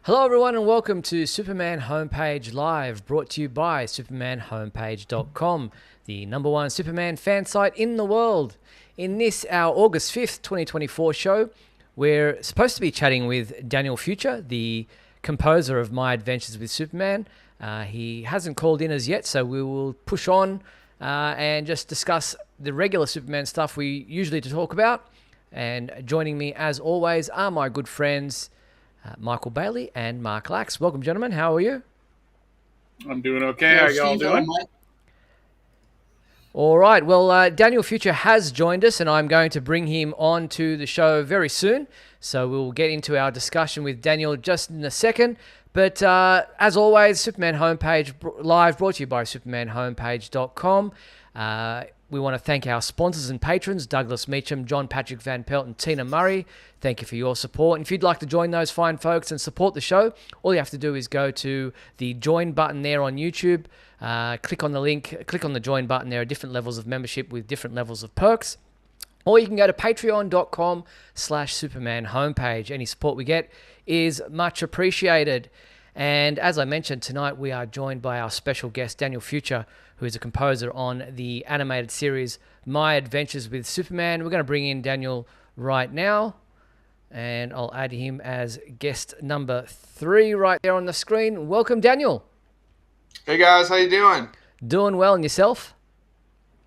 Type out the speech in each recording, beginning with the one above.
Hello, everyone, and welcome to Superman Homepage Live, brought to you by supermanhomepage.com, the number one Superman fan site in the world. In this, our August 5th, 2024 show, we're supposed to be chatting with Daniel Futcher, the composer of My Adventures with Superman. He hasn't called in as yet, so we will push on and just discuss the regular Superman stuff we usually talk about. And joining me, as always, are my good friends, Michael Bailey and Mark Lax. Welcome, gentlemen. How are you? I'm doing okay. How y'all doing? All right. Well, Daniel Futcher has joined us, and I'm going to bring him on to the show very soon. So we'll get into our discussion with Daniel just in a second. But as always, Superman Homepage Live, brought to you by supermanhomepage.com. We want to thank our sponsors and patrons, Douglas Meacham, John Patrick Van Pelt, and Tina Murray. Thank you for your support. And if you'd like to join those fine folks and support the show, all you have to do is go to the join button there on YouTube. Click on the link, click on the join button. There are different levels of membership with different levels of perks. Or you can go to patreon.com/Superman homepage. Any support we get is much appreciated. And as I mentioned, tonight we are joined by our special guest, Daniel Futcher, who is a composer on the animated series My Adventures with Superman. We're going to bring in Daniel right now, and I'll add him as guest number 3 right there on the screen. Welcome, Daniel. Hey guys, how you doing? Doing well, and yourself?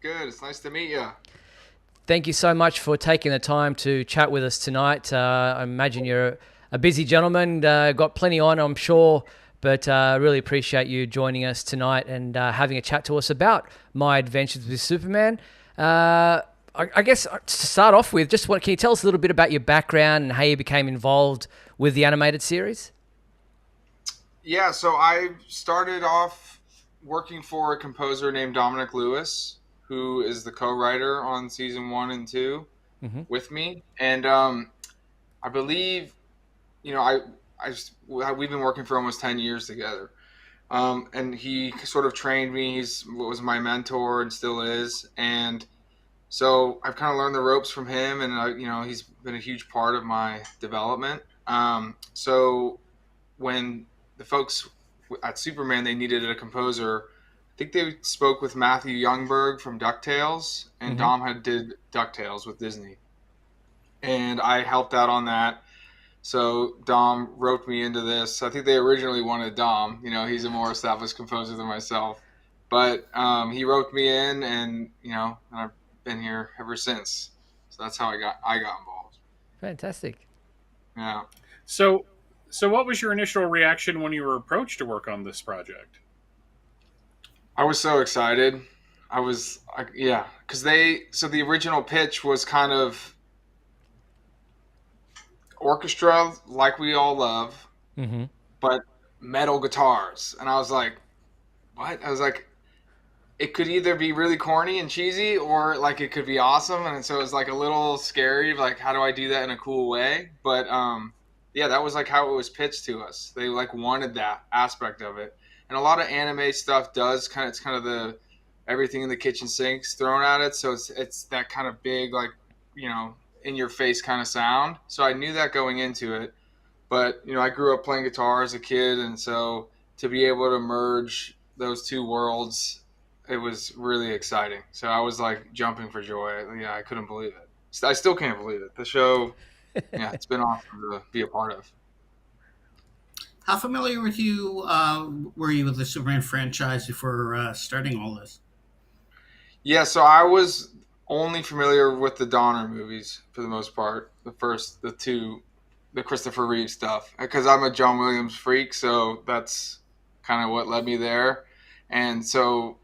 Good, it's nice to meet you. Thank you so much for taking the time to chat with us tonight. I imagine you're a busy gentleman, got plenty on, I'm sure, but really appreciate you joining us tonight and having a chat to us about My Adventures with Superman. I guess to start off with, can you tell us a little bit about your background and how you became involved with the animated series? Yeah, so I started off working for a composer named Dominic Lewis, who is the co-writer on season 1 and 2 with me. And I believe, we've been working for almost 10 years together. And he sort of trained me. He was my mentor and still is. And so I've kind of learned the ropes from him, and he's been a huge part of my development. So when the folks at Superman, they needed a composer, I think they spoke with Matthew Youngberg from DuckTales, and Dom did DuckTales with Disney. And I helped out on that. So Dom wrote me into this. I think they originally wanted Dom. He's a more established composer than myself. But he wrote me in, and I've been here ever since. So that's how I got involved. Fantastic. Yeah. So what was your initial reaction when you were approached to work on this project? I was so excited. Because the original pitch was kind of orchestra like we all love, but metal guitars. And I was like, what? I was like, it could either be really corny and cheesy, or like it could be awesome. And so it was like a little scary, like, how do I do that in a cool way? But that was like how it was pitched to us. They like wanted that aspect of it. And a lot of anime stuff does it's kind of the everything in the kitchen sinks thrown at it. So it's that kind of big, like, in your face kind of sound. So I knew that going into it. But, I grew up playing guitar as a kid. And so to be able to merge those two worlds, it was really exciting. So I was like jumping for joy. Yeah, I couldn't believe it. I still can't believe it. The show, it's been awesome to be a part of. How familiar were you with the Superman franchise before starting all this? Yeah, so I was only familiar with the Donner movies for the most part. The two, the Christopher Reeve stuff, because I'm a John Williams freak. So that's kind of what led me there. And so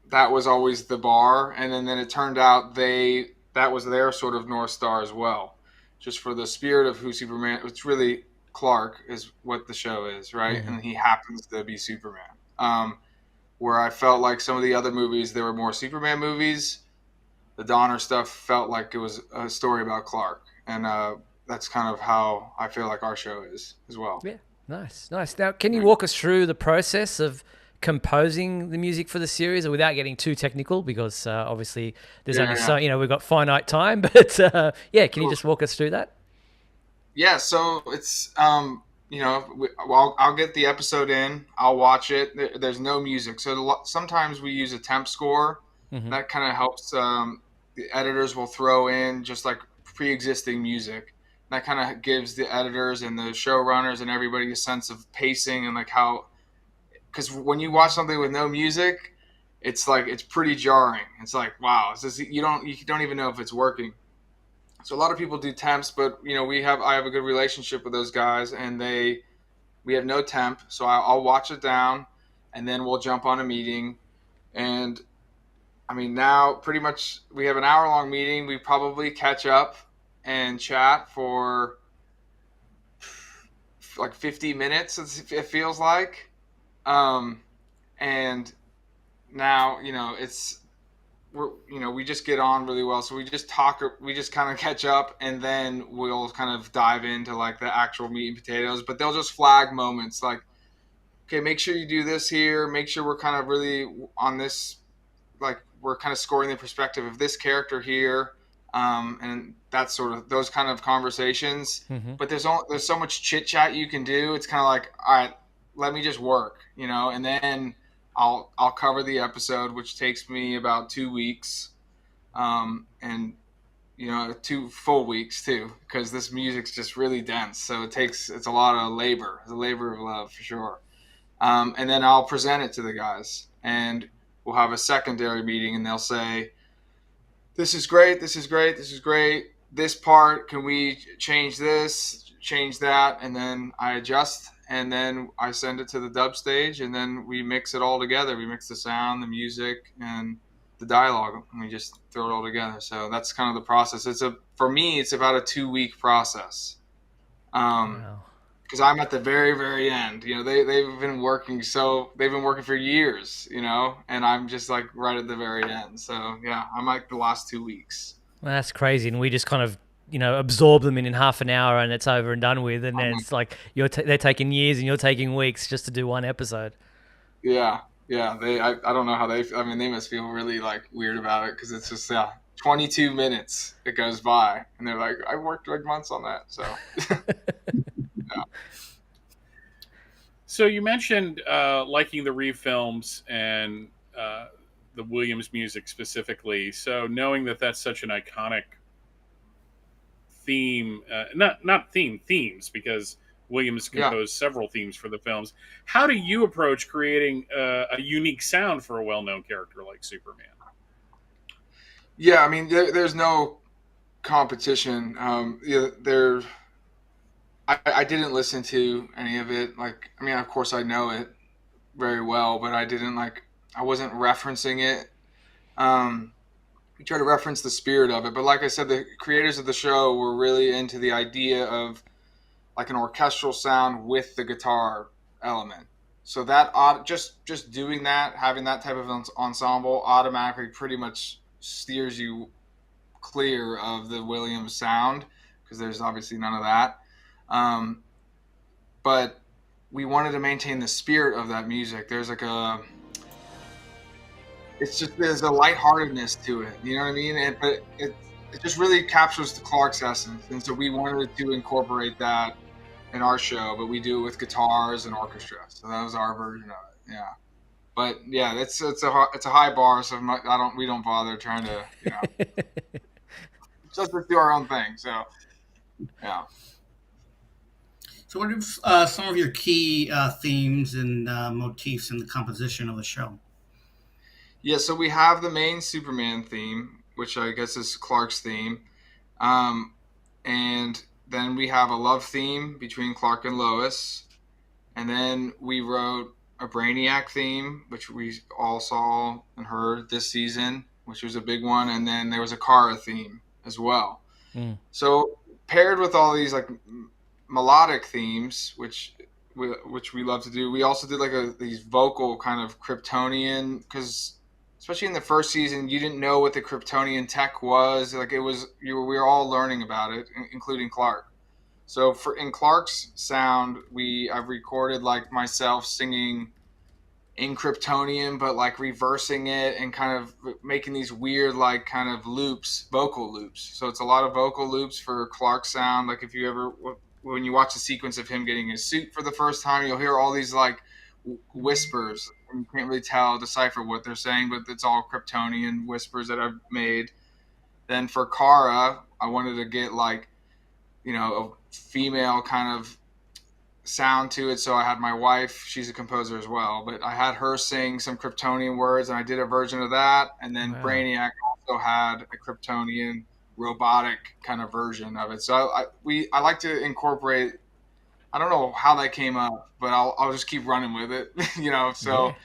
that was always the bar. And then it turned out that was their sort of North Star as well, just for the spirit of who Superman. It's really Clark is what the show is, right? And he happens to be Superman. Where I felt like some of the other movies, they were more Superman movies. The Donner stuff felt like it was a story about Clark. And that's kind of how I feel like our show is as well. Yeah, nice. Now, can you walk us through the process of composing the music for the series, or without getting too technical, because obviously there's only so, we've got finite time, but can you just walk us through that? Yeah, so it's I'll get the episode in, I'll watch it. There's no music, so sometimes we use a temp score. Mm-hmm. That kind of helps. The editors will throw in just like pre-existing music. That kind of gives the editors and the showrunners and everybody a sense of pacing and like how. Because when you watch something with no music, it's like it's pretty jarring. It's like, wow, you don't even know if it's working. So a lot of people do temps, but I have a good relationship with those guys, and we have no temp, so I'll watch it down, and then we'll jump on a meeting. And I mean, now pretty much we have an hour-long meeting. We probably catch up and chat for like 50 minutes, it feels like. And now, we just get on really well. So we just kind of catch up, and then we'll kind of dive into like the actual meat and potatoes, but they'll just flag moments like, okay, make sure you do this here. Make sure we're kind of really on this, like we're kind of scoring the perspective of this character here. And that's sort of those kind of conversations, Mm-hmm. but there's so much chit chat you can do. It's kind of like, all right, let me just work, and then I'll cover the episode, which takes me about 2 weeks, and 2 full weeks too, because this music's just really dense. So it's a lot of labor. It's a labor of love for sure. And then I'll present it to the guys, and we'll have a secondary meeting, and they'll say, "This is great. This is great. This is great. This part, can we change this, change that?" And then I adjust, and then I send it to the dub stage, and then we mix it all together. We mix the sound, the music, and the dialogue, and we just throw it all together. So that's kind of the process. For me, it's about a 2-week process. Wow. Because I'm at the very, very end. They've been working for years, and I'm just like right at the very end. So yeah, I'm like the last 2 weeks. Well, that's crazy, and we just kind of absorb them in half an hour, and it's over and done with. And then it's like they're taking years, and you're taking weeks just to do one episode. Yeah. I don't know how they must feel really like weird about it, because it's just 22 minutes it goes by, and they're like, I worked like months on that. So. Yeah. So you mentioned liking the Reeve films and the Williams music specifically. So knowing that that's such an iconic theme, themes, because Williams composed several themes for the films. How do you approach creating a unique sound for a well-known character like Superman? Yeah, I mean, there's no competition. I didn't listen to any of it. Like, I mean, of course I know it very well, but I wasn't referencing it. We try to reference the spirit of it, but like I said, the creators of the show were really into the idea of like an orchestral sound with the guitar element. So that just doing that, having that type of ensemble automatically pretty much steers you clear of the Williams sound, because there's obviously none of that. But we wanted to maintain the spirit of that music. There's there's a lightheartedness to it. You know what I mean? But it just really captures the Clark's essence. And so we wanted to incorporate that in our show, but we do it with guitars and orchestra. So that was our version of it. Yeah. But yeah, it's a high bar. So we don't bother trying to, just do our own thing. So yeah. So, what are some of your key themes and motifs in the composition of the show? Yeah, so we have the main Superman theme, which I guess is Clark's theme. And then we have a love theme between Clark and Lois. And then we wrote a Brainiac theme, which we all saw and heard this season, which was a big one. And then there was a Kara theme as well. Mm. So paired with all these like melodic themes, which we love to do, we also did these vocal kind of Kryptonian, because especially in the first season, you didn't know what the Kryptonian tech was. Like we were all learning about it, including Clark. So in Clark's sound, I've recorded like myself singing in Kryptonian, but like reversing it and kind of making these weird like kind of loops, vocal loops. So it's a lot of vocal loops for Clark's sound. Like if you ever when you watch the sequence of him getting his suit for the first time, you'll hear all these like whispers, and you can't really decipher what they're saying, but it's all Kryptonian whispers that I've made. Then for Kara, I wanted to get like, a female kind of sound to it, so I had my wife, she's a composer as well, but I had her sing some Kryptonian words, and I did a version of that. And then Wow. Brainiac also had a Kryptonian robotic kind of version of it. So I like to incorporate. I don't know how that came up, but I'll just keep running with it. So Yeah.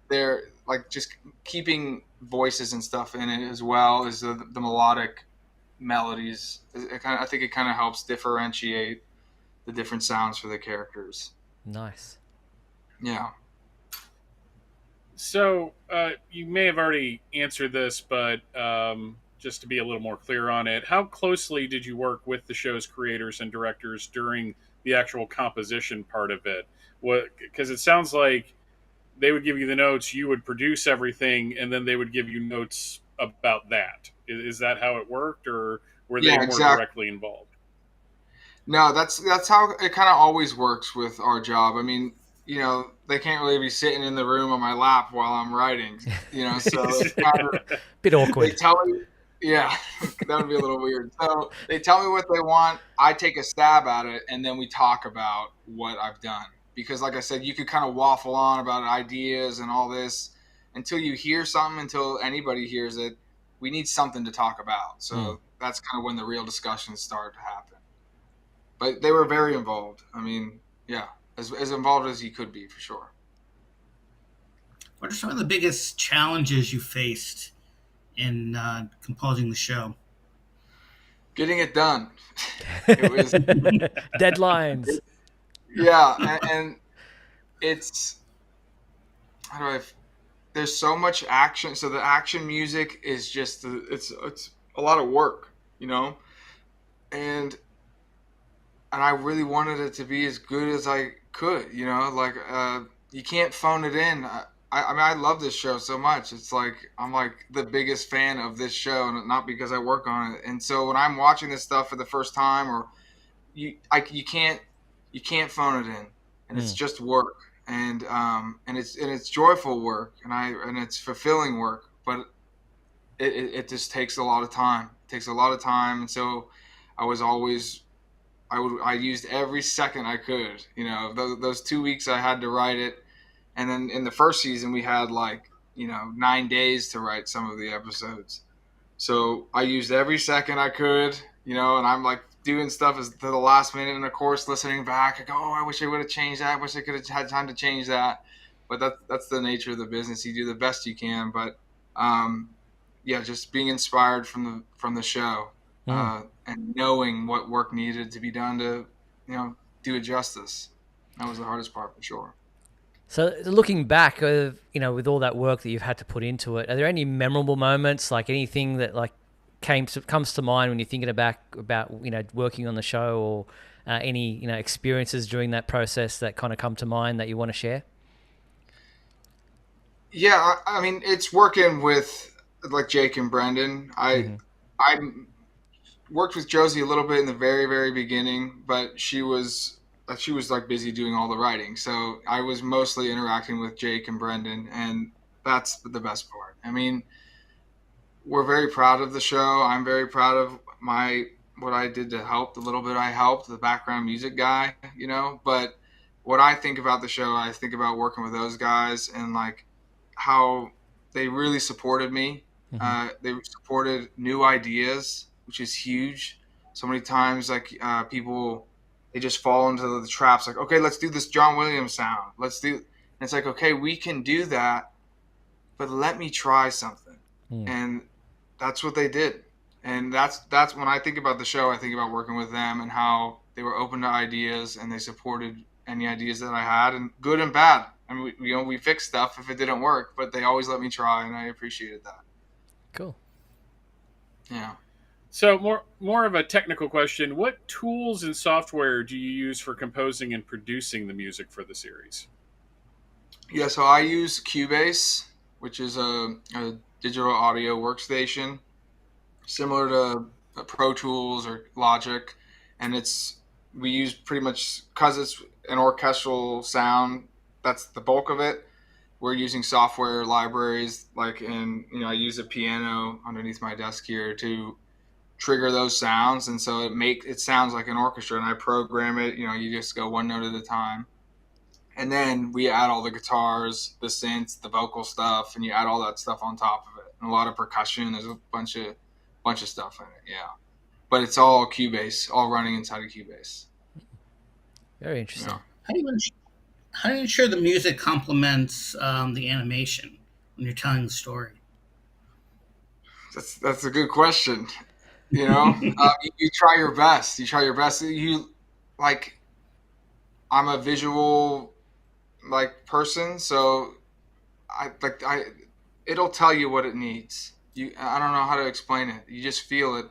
they're like just keeping voices and stuff in it as well as the melodic melodies. I think it kind of helps differentiate the different sounds for the characters. Nice. Yeah. So you may have already answered this, but just to be a little more clear on it, how closely did you work with the show's creators and directors during the actual composition part of it? Because it sounds like they would give you the notes, you would produce everything, and then they would give you notes about that. Is that how it worked, or were they Yeah, more exactly. directly involved? No, that's how it kind of always works with our job. I mean, they can't really be sitting in the room on my lap while I'm writing, so it's kind of, Bit they awkward. tell me, yeah, that would be a little weird. So they tell me what they want, I take a stab at it, and then we talk about what I've done. Because like I said, you could kind of waffle on about ideas and all this until you hear something, until anybody hears it. We need something to talk about. So that's kind of when the real discussions start to happen. But they were very involved. I mean, yeah, as involved as you could be, for sure. What are some of the biggest challenges you faced in composing the show? Getting it done. It was Deadlines. yeah, and it's how do I? There's so much action. So the action music is just it's a lot of work, and I really wanted it to be as good as I could, like you can't phone it in. I mean, I love this show so much. It's like I'm like the biggest fan of this show, and not because I work on it. And so when I'm watching this stuff for the first time, or you can't phone it in, and it's just work, and it's joyful work, and it's fulfilling work, but it just takes a lot of time. It takes a lot of time, and so I was always I used every second I could. Those 2 weeks I had to write it, and then in the first season we had like 9 days to write some of the episodes. So I used every second I could, and I'm like doing stuff to the last minute, and of course listening back, I go, oh, I wish I would have changed that. I wish I could have had time to change that. But that's the nature of the business. You do the best you can, but yeah, just being inspired from the show. And knowing what work needed to be done to, do it justice. That was the hardest part, for sure. So looking back, with all that work that you've had to put into it, are there any memorable moments, like anything that like comes to mind when you're thinking about working on the show, or any experiences during that process that kind of come to mind that you want to share? Yeah, I mean, it's working with like Jake and Brendan. I worked with Josie a little bit in the very, very beginning, but she was like busy doing all the writing. So I was mostly interacting with Jake and Brendan, and that's the best part. I mean, we're very proud of the show. I'm very proud of what I did to help, the little bit I helped, the background music guy, but what I think about the show, I think about working with those guys, and like how they really supported me. They supported new ideas, which is huge. So many times, like people, they just fall into the traps. Like, okay, let's do this John Williams sound. And it's like, okay, we can do that, but let me try something. And that's what they did. And that's when I think about the show, I think about working with them and how they were open to ideas, and they supported any ideas that I had, and good and bad. I mean, we fixed stuff if it didn't work, but they always let me try, and I appreciated that. Cool. Yeah. So more of a technical question. What tools and software do you use for composing and producing the music for the series? Yeah, so I use Cubase, which is a digital audio workstation, similar to Pro Tools or Logic, and it's we use pretty much, because it's an orchestral sound, that's the bulk of it. We're using software libraries, like I use a piano underneath my desk here to trigger those sounds, and so it sounds like an orchestra, and I program it. You just go one note at a time, and then we add all the guitars, the synths, the vocal stuff, and you add all that stuff on top of it, and a lot of percussion. There's a bunch of stuff in it, yeah. But it's all Cubase, all running inside of Cubase. Very interesting. Yeah. How do you ensure the music complements the animation when you're telling the story? That's a good question. You try your best. I'm a visual person, so it'll tell you what it needs. I don't know how to explain it. You just feel it.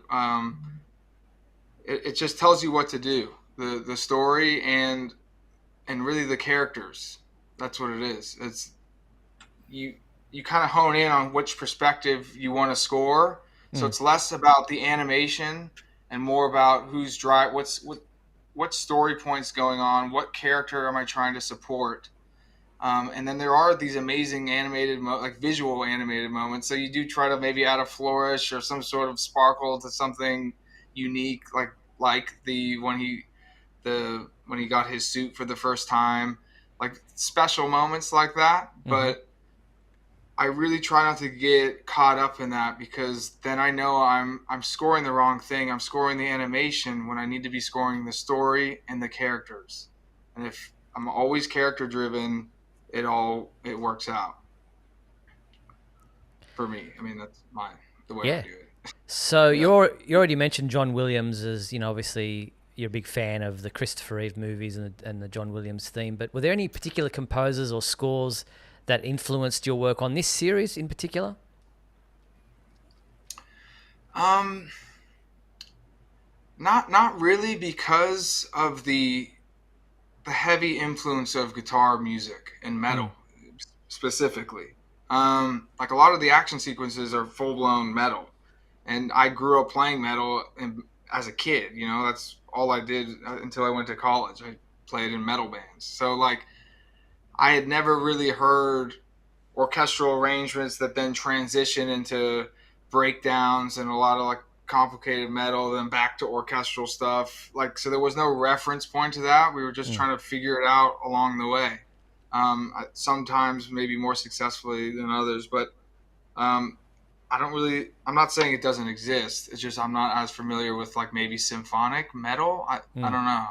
It just tells you what to do. The story and really the characters. That's what it is. It's you kind of hone in on which perspective you want to score. So it's less about the animation and more about who's what story point's going on, what character am I trying to support. And then there are these amazing animated, visual animated moments. So you do try to maybe add a flourish or some sort of sparkle to something unique, like when he got his suit for the first time, like special moments like that. Mm-hmm. But I really try not to get caught up in that, because then I know I'm scoring the wrong thing. I'm scoring the animation when I need to be scoring the story and the characters. And if I'm always character driven, it works out for me. I mean, that's the way I do it. So you already mentioned John Williams as, obviously you're a big fan of the Christopher Reeve movies and the John Williams theme, but were there any particular composers or scores that influenced your work on this series in particular? Not really, because of the heavy influence of guitar music and metal specifically. Like a lot of the action sequences are full-blown metal, and I grew up playing metal as a kid. That's all I did until I went to college. I played in metal bands. So I had never really heard orchestral arrangements that then transition into breakdowns and a lot of complicated metal, then back to orchestral stuff. So there was no reference point to that. We were just trying to figure it out along the way. Sometimes maybe more successfully than others, but I'm not saying it doesn't exist. It's just I'm not as familiar with maybe symphonic metal. I don't know.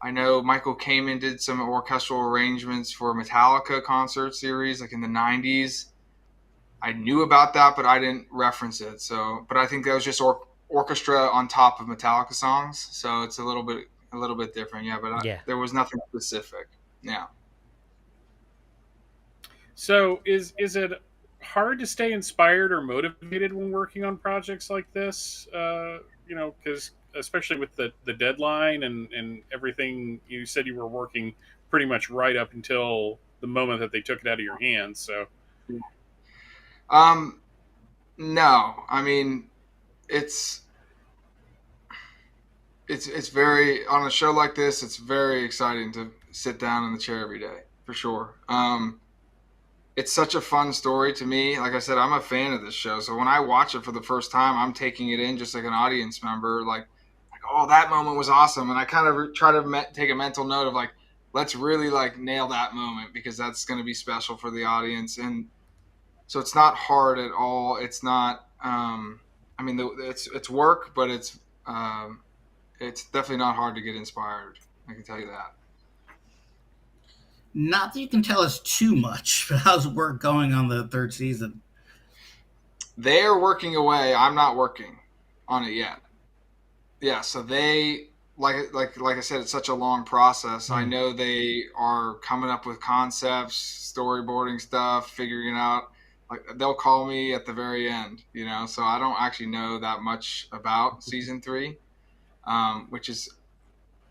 I know Michael Kamen did some orchestral arrangements for a Metallica concert series in the 90s. I knew about that, but I didn't reference it. But I think that was just orchestra on top of Metallica songs. So it's a little bit different. Yeah, but there was nothing specific. Yeah. So is it hard to stay inspired or motivated when working on projects like this? Because especially with the deadline and everything, you said you were working pretty much right up until the moment that they took it out of your hands. So, no, I mean, it's very, on a show like this, it's very exciting to sit down in the chair every day, for sure. It's such a fun story to me. Like I said, I'm a fan of this show. So when I watch it for the first time, I'm taking it in just like an audience member, oh, that moment was awesome. And I kind of try to take a mental note of let's really nail that moment, because that's going to be special for the audience. And so it's not hard at all. It's not, it's work, but it's definitely not hard to get inspired. I can tell you that. Not that you can tell us too much, but how's work going on the third season? They're working away. I'm not working on it yet. Yeah, so they like I said, it's such a long process. I know they are coming up with concepts, storyboarding stuff, figuring it out. They'll call me at the very end, So I don't actually know that much about season 3, which is,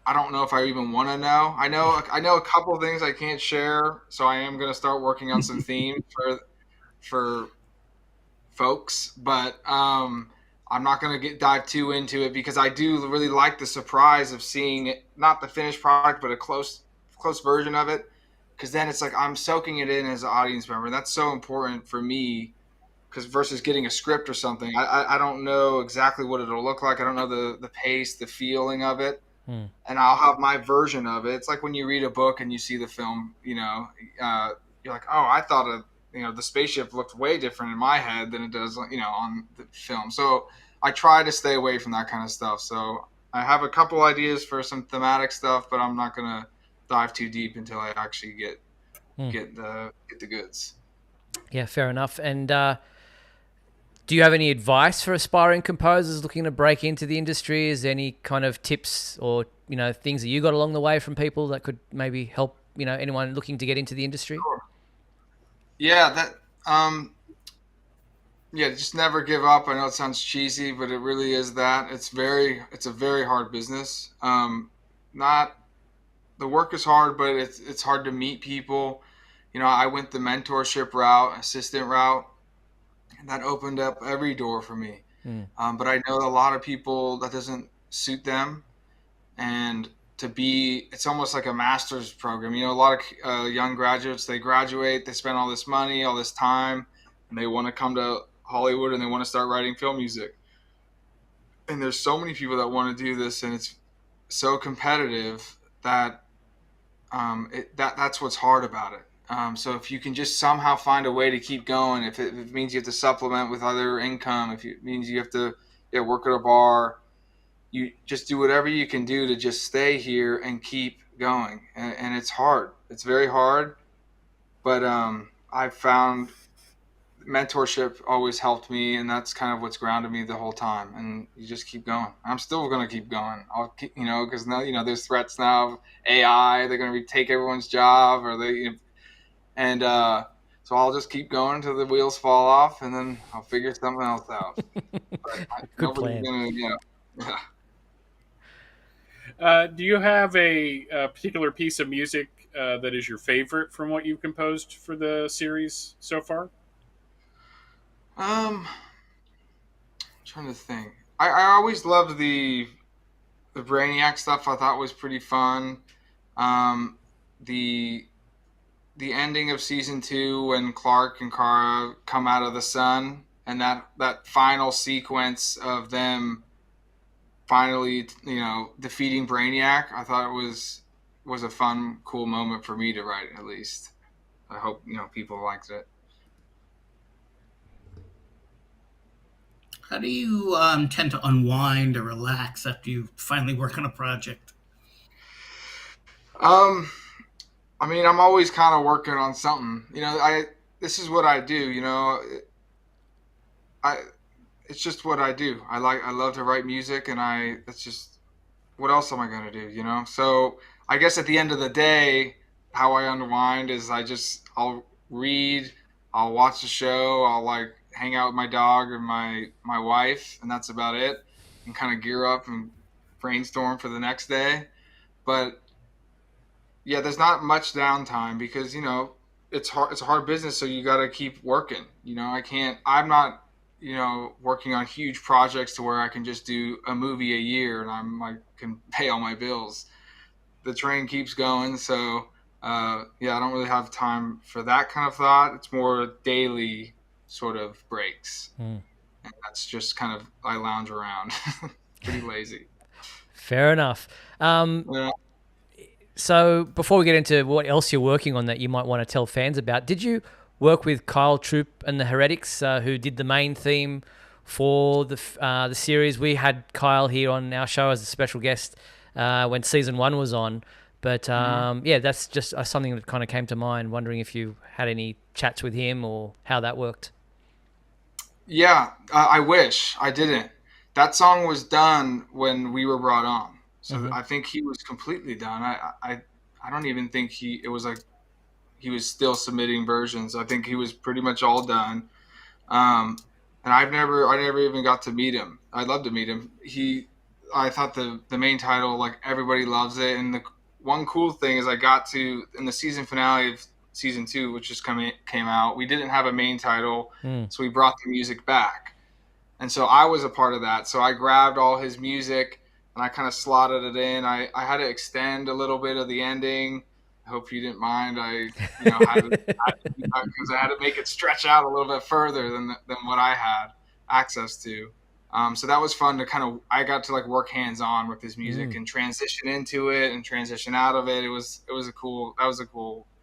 I don't know if I even want to know. I know a couple of things I can't share, so I am going to start working on some themes for folks. But I'm not going to dive too into it because I do really like the surprise of seeing it, not the finished product, but a close version of it. Because then it's like I'm soaking it in as an audience member. That's so important for me. Because versus getting a script or something, I don't know exactly what it'll look like. I don't know the pace, the feeling of it, and I'll have my version of it. It's like when you read a book and you see the film. You're like, oh, I thought the spaceship looked way different in my head than it does, on the film. So I try to stay away from that kind of stuff. So I have a couple ideas for some thematic stuff, but I'm not gonna dive too deep until I actually get the goods. Yeah, fair enough. And do you have any advice for aspiring composers looking to break into the industry? Is there any kind of tips or things that you got along the way from people that could maybe help anyone looking to get into the industry? Sure. Yeah, just never give up. I know it sounds cheesy, but it really is that. It's a very hard business. Not the work is hard, but it's hard to meet people. I went the mentorship route, assistant route, and that opened up every door for me. But I know a lot of people that doesn't suit them, and it's almost like a master's program. A lot of young graduates, they graduate, they spend all this money, all this time, and they want to come to Hollywood and they want to start writing film music. And there's so many people that want to do this, and it's so competitive that that's what's hard about it. So if you can just somehow find a way to keep going, if it means you have to supplement with other income, if it means you have to work at a bar, you just do whatever you can do to just stay here and keep going. And it's hard. It's very hard. But I've found mentorship always helped me, and that's kind of what's grounded me the whole time. And you just keep going. I'm still going to keep going. I'll keep, because now, there's threats now of AI. They're going to take everyone's job, or so I'll just keep going until the wheels fall off, and then I'll figure something else out. Good plan. Do you have a particular piece of music that is your favorite from what you've composed for the series so far? I'm trying to think. I always loved the Brainiac stuff. I thought was pretty fun. The ending of season 2 when Clark and Kara come out of the sun, and that final sequence of them finally, defeating Brainiac, I thought it was a fun, cool moment for me to write, at least. I hope, people liked it. How do you tend to unwind or relax after you finally work on a project? I'm always kind of working on something. This is what I do. It's just what I do. I love to write music, and that's just, what else am I going to do? So I guess at the end of the day, how I unwind is I'll read, I'll watch the show, I'll hang out with my dog and my wife, and that's about it, and kind of gear up and brainstorm for the next day. But yeah, there's not much downtime because, it's hard. It's a hard business. So you got to keep working. I'm not, working on huge projects to where I can just do a movie a year and I can pay all my bills. The train keeps going. So, I don't really have time for that kind of thought. It's more daily sort of breaks. And that's just kind of, I lounge around. Pretty lazy. Fair enough. Yeah. So before we get into what else you're working on that you might want to tell fans about, did you work with Kyle Troop and the Heretics, who did the main theme for the series? We had Kyle here on our show as a special guest when season 1 was on. But that's just something that kind of came to mind, wondering if you had any chats with him or how that worked. Yeah, I wish I didn't. That song was done when we were brought on. So I think he was completely done. I don't even think it was like he was still submitting versions. I think he was pretty much all done. And I never even got to meet him. I'd love to meet him. I thought the main title, everybody loves it. And the one cool thing is I got to, in the season finale of season 2, which just came out, we didn't have a main title. So we brought the music back. And so I was a part of that. So I grabbed all his music and I kind of slotted it in. I had to extend a little bit of the ending. I hope you didn't mind. Had to, because I had to make it stretch out a little bit further than what I had access to. So that was fun to I got to like work hands on with his music and transition into it and transition out of it. That was a cool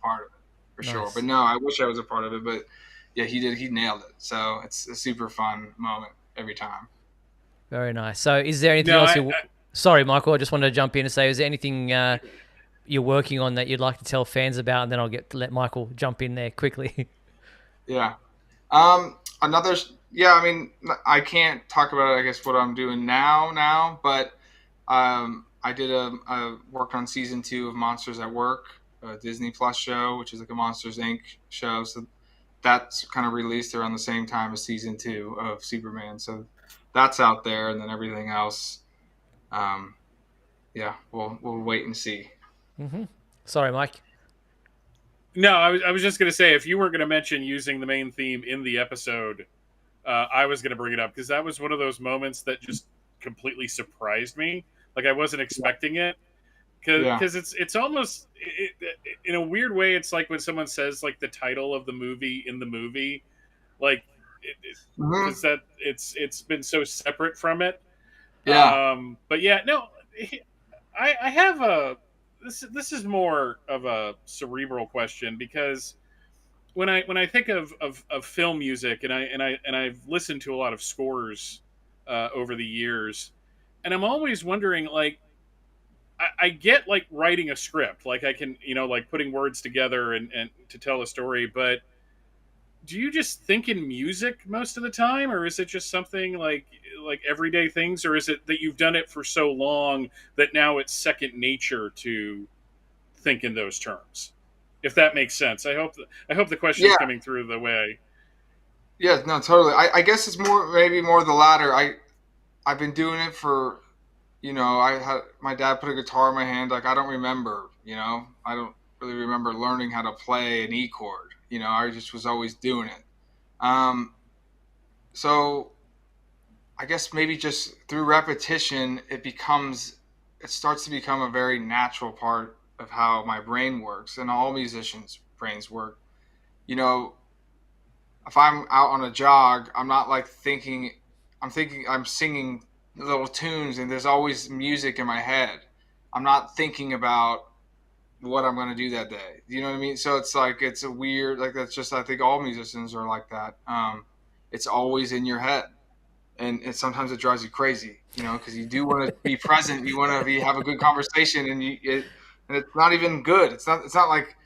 part of it for sure. But no, I wish I was a part of it, but yeah, he nailed it. So it's a super fun moment every time. Very nice. So is there anything else sorry, Michael, I just wanted to jump in and say, is there anything you're working on that you'd like to tell fans about, and then I'll let Michael jump in there quickly. Yeah. I mean, I can't talk about, I guess, what I'm doing now, but I worked on season 2 of Monsters at Work, a Disney Plus show, which is like a Monsters Inc. show. So that's kind of released around the same time as season 2 of Superman. So that's out there, and then everything else, we'll wait and see. Mm-hmm. Sorry, Mike. No, I was just going to say, if you were going to mention using the main theme in the episode, I was going to bring it up because that was one of those moments that just completely surprised me. Like I wasn't expecting it because it's almost in a weird way. It's like when someone says like the title of the movie in the movie, like because that it's been so separate from it. Yeah. But yeah, no, I have a. This is more of a cerebral question because when I think of film music and I've listened to a lot of scores over the years, and I'm always wondering, like, I get like writing a script, like I can like putting words together and to tell a story, but do you just think in music most of the time, or is it just something like everyday things, or is it that you've done it for so long that now it's second nature to think in those terms? If that makes sense. I hope the question is coming through the way. Yeah, no, totally. I guess it's maybe more the latter. I've been doing it for, I had my dad put a guitar in my hand. Like I don't remember, I don't really remember learning how to play an E chord. I just was always doing it. So I guess maybe just through repetition, it starts to become a very natural part of how my brain works, and all musicians' brains work. If I'm out on a jog, I'm not like thinking, I'm singing little tunes and there's always music in my head. I'm not thinking about what I'm going to do that day. You know what I mean? So it's like, it's a weird, like that's just, I think all musicians are like that. It's always in your head. And sometimes it drives you crazy, because you do want to be present. You want to have a good conversation, and it's not even good. It's not like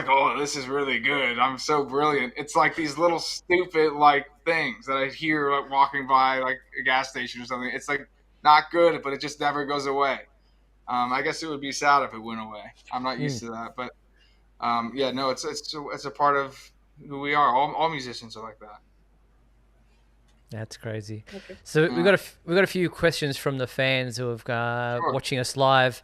oh, this is really good. I'm so brilliant. It's like these little stupid like things that I hear like walking by like a gas station or something. It's like not good, but it just never goes away. I guess it would be sad if it went away. I'm not used to that, but it's a part of who we are. All musicians are like that. That's crazy. Okay. So we've got a few questions from the fans who have watching us live.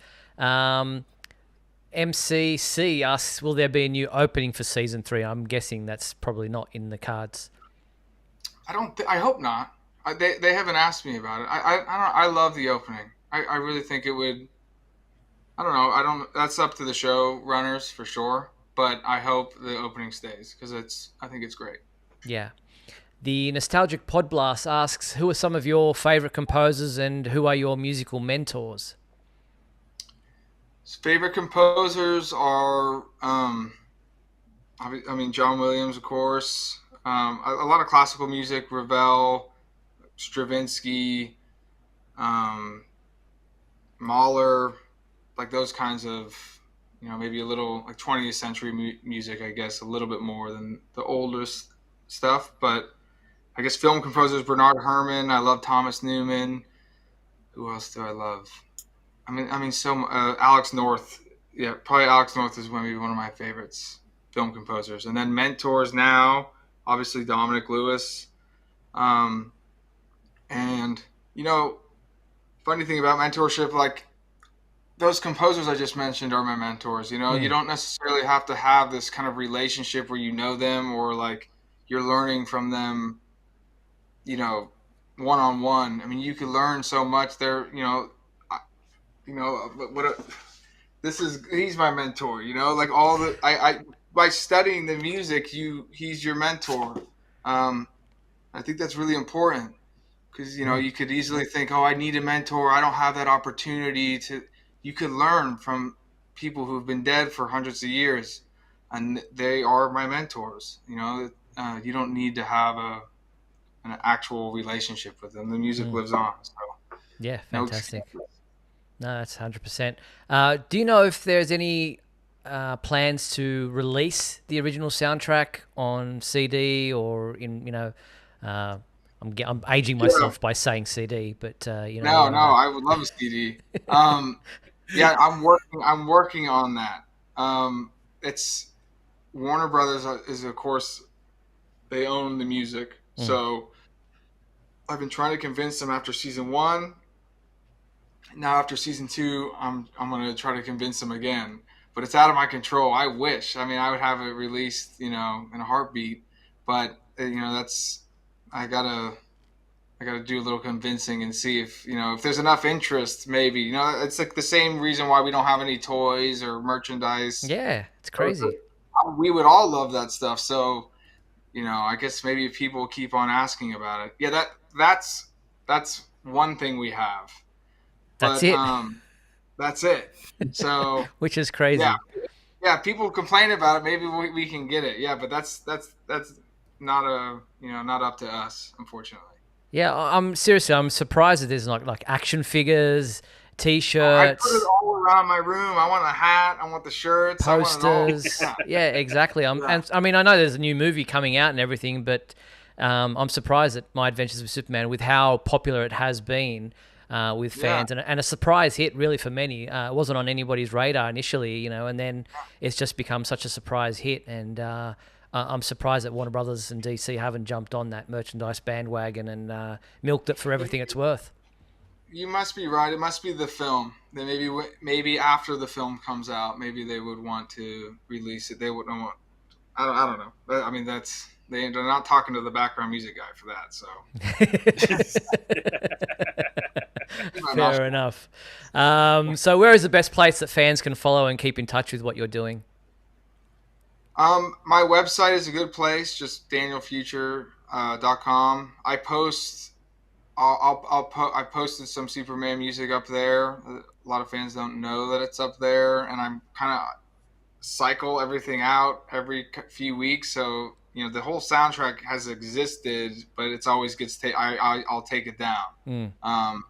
MCC asks, will there be a new opening for season 3? I'm guessing that's probably not in the cards. I hope not. They haven't asked me about it. I love the opening. I really think it would. I don't know. That's up to the show runners for sure. But I hope the opening stays because I think it's great. Yeah. The Nostalgic Podblast asks, who are some of your favorite composers and who are your musical mentors? Favorite composers are, John Williams, of course. A lot of classical music, Ravel, Stravinsky, Mahler, like those kinds of, maybe a little like 20th century music, I guess, a little bit more than the oldest stuff, but I guess film composers, Bernard Herrmann. I love Thomas Newman. Who else do I love? Alex North. Yeah, probably Alex North is maybe one of my favorites, film composers. And then mentors now, obviously Dominic Lewis. And, funny thing about mentorship, like those composers I just mentioned are my mentors. You don't necessarily have to have this kind of relationship where you know them or like you're learning from them, one on one. I mean, you could learn so much there. What this is. He's my mentor. Like all the I by studying the music, he's your mentor. Um, I think that's really important because Mm. you could easily think, oh, I need a mentor. I don't have that opportunity to. You could learn from people who've been dead for hundreds of years, and they are my mentors. You don't need to have an actual relationship with them. The music Mm. lives on. So Yeah, no fantastic. excuses. No, that's 100%. Do you know if there's any plans to release the original soundtrack on CD or uh, I'm aging Yeah. myself by saying CD, but No, I would love a CD. Yeah, I'm working on that. It's Warner Brothers is of course they own the music, mm, so I've been trying to convince them after season one. Now after season two, I'm gonna try to convince them again, but it's out of my control. I wish. I mean, I would have it released, in a heartbeat, but that's I gotta I got to do a little convincing and see if there's enough interest. Maybe it's like the same reason why we don't have any toys or merchandise. yeah, it's crazy. We would all love that stuff. So I guess maybe if people keep on asking about it, yeah, that's one thing we have, That's but it, that's it. So which is yeah, crazy. yeah, people complain about it. Maybe we can get it. Yeah, but that's not not up to us, unfortunately. Yeah, I'm seriously, I'm surprised that there's like action figures, I put it t-shirts, all around my room. I want a hat. I want the shirts. I want it all. posters. Yeah, Yeah, exactly. yeah, And I mean, I know there's a new movie coming out and everything, but I'm surprised at My Adventures with Superman with how popular it has been with yeah. fans, and a surprise hit really for many. It wasn't on anybody's radar initially, and then it's just become such a surprise hit. And I'm surprised that Warner Brothers and DC haven't jumped on that merchandise bandwagon and milked it for everything it's worth. You must be right. It must be the film. Then maybe after the film comes out, maybe they would want to release it. They wouldn't want. I don't know. But, I mean, they're not talking to the background music guy for that. So keep my mouth Fair shut. enough. So, where is the best place that fans can follow and keep in touch with what you're doing? My website is a good place. Just danielfuture.com. I post. I posted some Superman music up there. A lot of fans don't know that it's up there, and I'm kind of cycle everything out every few weeks. So the whole soundtrack has existed, but it's always gets I'll take it down. Mm.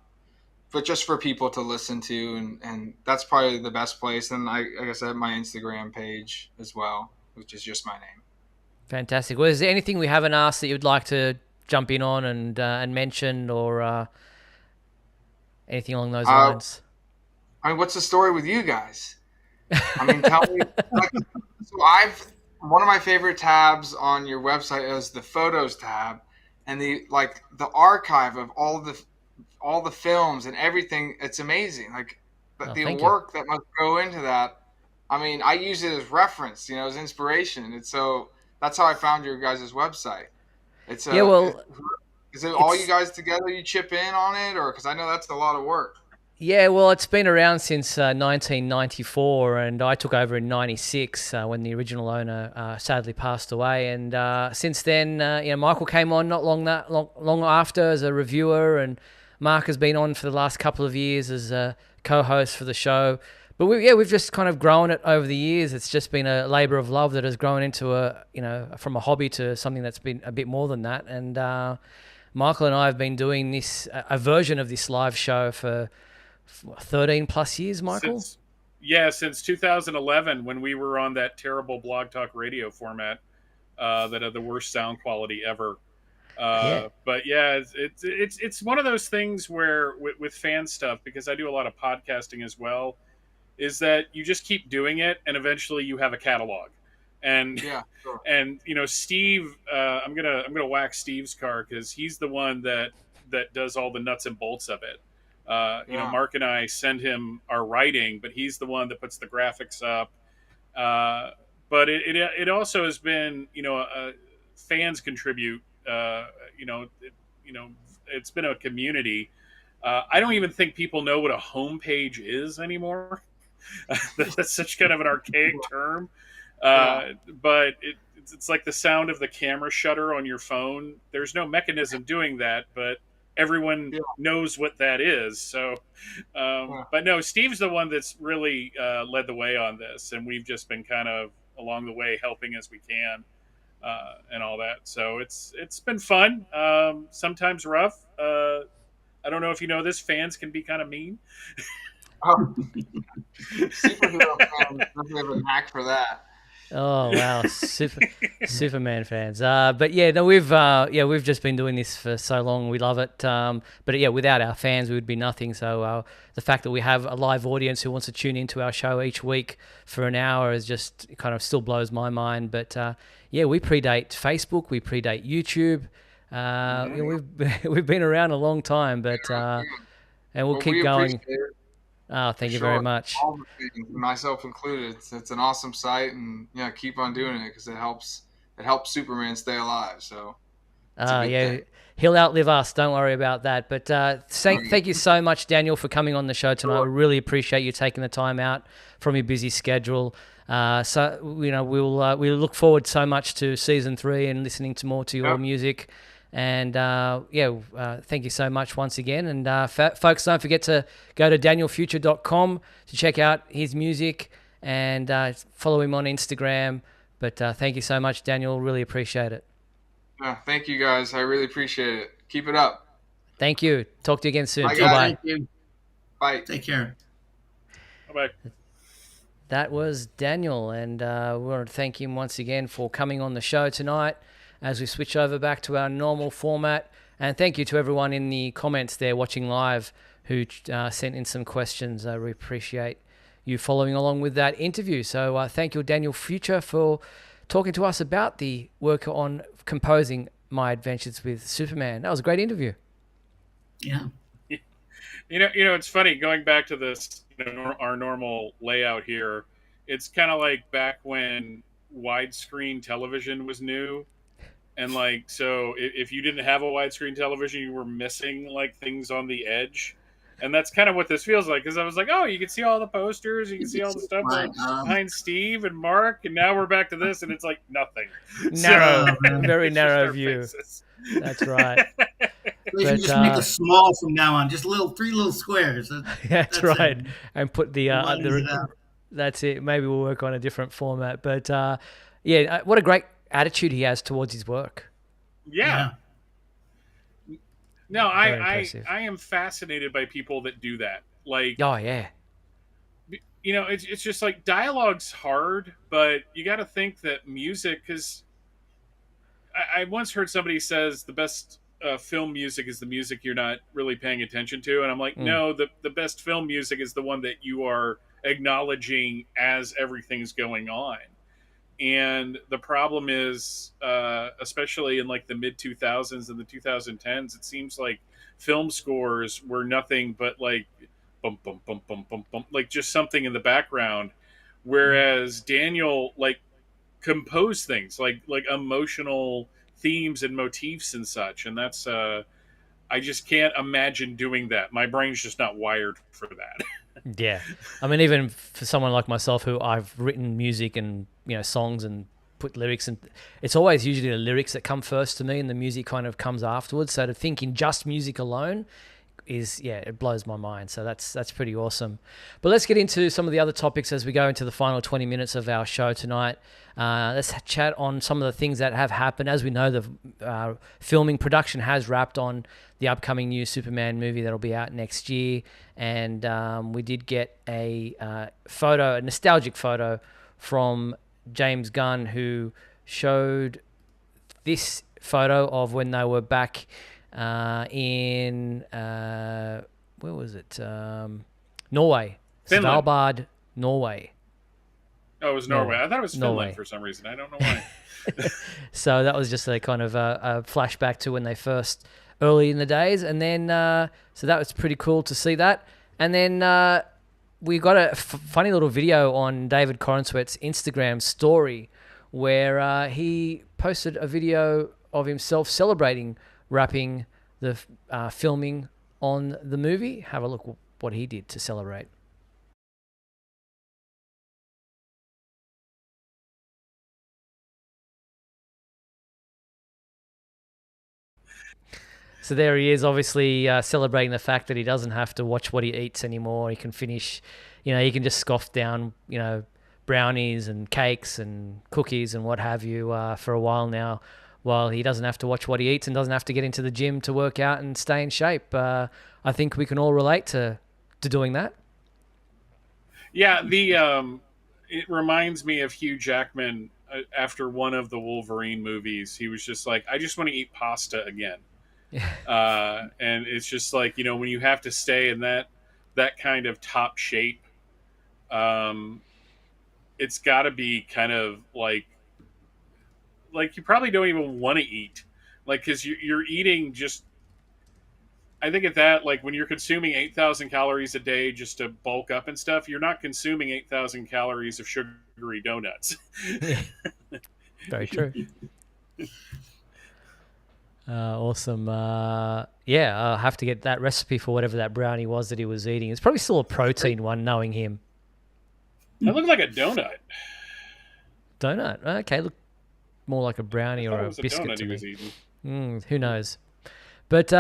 But just for people to listen to, and that's probably the best place. And like I said, my Instagram page as well, which is just my name. Fantastic. Well, is there anything we haven't asked that you'd like to jump in on and mention, or anything along those Uh, lines? I mean, what's the story with you guys? I mean, tell me. Like, so one of my favorite tabs on your website is the photos tab, and the archive of all the films and everything. It's amazing. Like Oh, the thank you. work that must go into that. I mean, I use it as reference, as inspiration. It's so that's how I found your guys' website. It's Yeah, well, is it all you it's guys together? You chip in on it, or because I know that's a lot of work. yeah, well, it's been around since 1994, and I took over in '96 when the original owner sadly passed away. And since then, Michael came on not long after as a reviewer, and Mark has been on for the last couple of years as a co-host for the show. But we've just kind of grown it over the years. It's just been a labor of love that has grown into from a hobby to something that's been a bit more than that. And Michael and I have been doing this a version of this live show for 13 plus years, Michael. Since 2011, when we were on that terrible blog talk radio format that had the worst sound quality ever. Yeah. But yeah, it's one of those things where with fan stuff, because I do a lot of podcasting as well, is that you just keep doing it and eventually you have a catalog. And Yeah, sure. and Steve, I'm gonna whack Steve's car because he's the one that does all the nuts and bolts of it. Yeah. Mark and I send him our writing, but he's the one that puts the graphics up. But it also has been fans contribute. You know it's been a community. I don't even think people know what a homepage is anymore. That's such kind of an archaic term. But it's like the sound of the camera shutter on your phone. There's no mechanism doing that, but everyone knows what that is. So, but no, Steve's the one that's really led the way on this, and we've just been kind of along the way helping as we can, and all that. So it's been fun. Sometimes rough. I don't know if you know this. Fans can be kind of mean. Superhero fans definitely have a knack for that. Oh wow, Superman fans. But yeah, no, we've just been doing this for so long. We love it. But yeah, without our fans, we would be nothing. So the fact that we have a live audience who wants to tune into our show each week for an hour is just kind of still blows my mind. But yeah, we predate Facebook, we predate YouTube. We've been around a long time, but and we'll keep going. Oh, thank you very much. All the things, myself included. It's an awesome site, and keep on doing it because it helps Superman stay alive. So thing. He'll outlive us. Don't worry about that. But thank you so much, Daniel, for coming on the show tonight. We really appreciate you taking the time out from your busy schedule. So we look forward so much to season 3 and listening to more to your music. And thank you so much once again. And folks, don't forget to go to danielfutcher.com to check out his music and follow him on Instagram. But thank you so much, Daniel. Really appreciate it. Thank you, guys. I really appreciate it. Keep it up. Thank you. Talk to you again soon. Bye. Thank you. Bye. Take care. Bye-bye. That was Daniel, and we want to thank him once again for coming on the show tonight as we switch over back to our normal format. And thank you to everyone in the comments there watching live who sent in some questions. I really appreciate you following along with that interview. So thank you, Daniel Futcher, for talking to us about the work on composing My Adventures with Superman. That was a great interview. Yeah. You know, it's funny going back to this, our normal layout here. It's kind of like back when widescreen television was new. And so if you didn't have a widescreen television, you were missing things on the edge. And that's kind of what this feels like. Because I was like, oh, you can see all the posters. You can see all the stuff behind Steve and Mark. And now we're back to this. And it's like nothing. Narrow, very narrow view. Faces. That's right. You can just make it small from now on. Just 3 little squares. That's right. It. And put the that's it. Maybe we'll work on a different format. But what a great attitude he has towards his work. Yeah. No, I am fascinated by people that do that. Oh yeah. It's just like dialogue's hard, but you got to think that music, because I once heard somebody says the best film music is the music you're not really paying attention to, and I'm like, no, the best film music is the one that you are acknowledging as everything's going on. And the problem is, especially in the mid 2000s and the 2010s, it seems like film scores were nothing but bum bum bum bum bum bum, just something in the background. Whereas Daniel composed things like emotional themes and motifs and such, and that's I just can't imagine doing that. My brain's just not wired for that. Yeah, I mean, even for someone like myself, who I've written music and songs and put lyrics, and it's always usually the lyrics that come first to me, and the music kind of comes afterwards. So to think in just music alone is it blows my mind. So that's pretty awesome. But let's get into some of the other topics as we go into the final 20 minutes of our show tonight. Let's chat on some of the things that have happened. As we know, the filming production has wrapped on the upcoming new Superman movie that'll be out next year. And we did get a nostalgic photo from James Gunn, who showed this photo of when they were back in where was it? Norway. Finland. Svalbard, Norway. Oh, it was Norway. I thought it was Finland Norway. For some reason. I don't know why. So that was just a kind of a flashback to when they first, early in the days. And then, so that was pretty cool to see that. And then we got a funny little video on David Corenswet's Instagram story where he posted a video of himself celebrating wrapping the filming on the movie. Have a look what he did to celebrate. So there he is, obviously celebrating the fact that he doesn't have to watch what he eats anymore. He can finish, he can just scoff down, brownies and cakes and cookies and what have you for a while now, while he doesn't have to watch what he eats and doesn't have to get into the gym to work out and stay in shape. I think we can all relate to doing that. Yeah, it reminds me of Hugh Jackman after one of the Wolverine movies. He was just like, I just want to eat pasta again. And it's just like, when you have to stay in that kind of top shape, it's got to be kind of like you probably don't even want to eat, like, because you're eating just. I think at that, like, when you're consuming 8,000 calories a day just to bulk up and stuff, you're not consuming 8,000 calories of sugary donuts. Yeah. Very true. Awesome. Yeah, I'll have to get that recipe for whatever that brownie was that he was eating. It's probably still a protein one, knowing him. That looked like a donut. Donut? Okay, look more like a brownie or a biscuit donut to he was me. eating. Who knows? But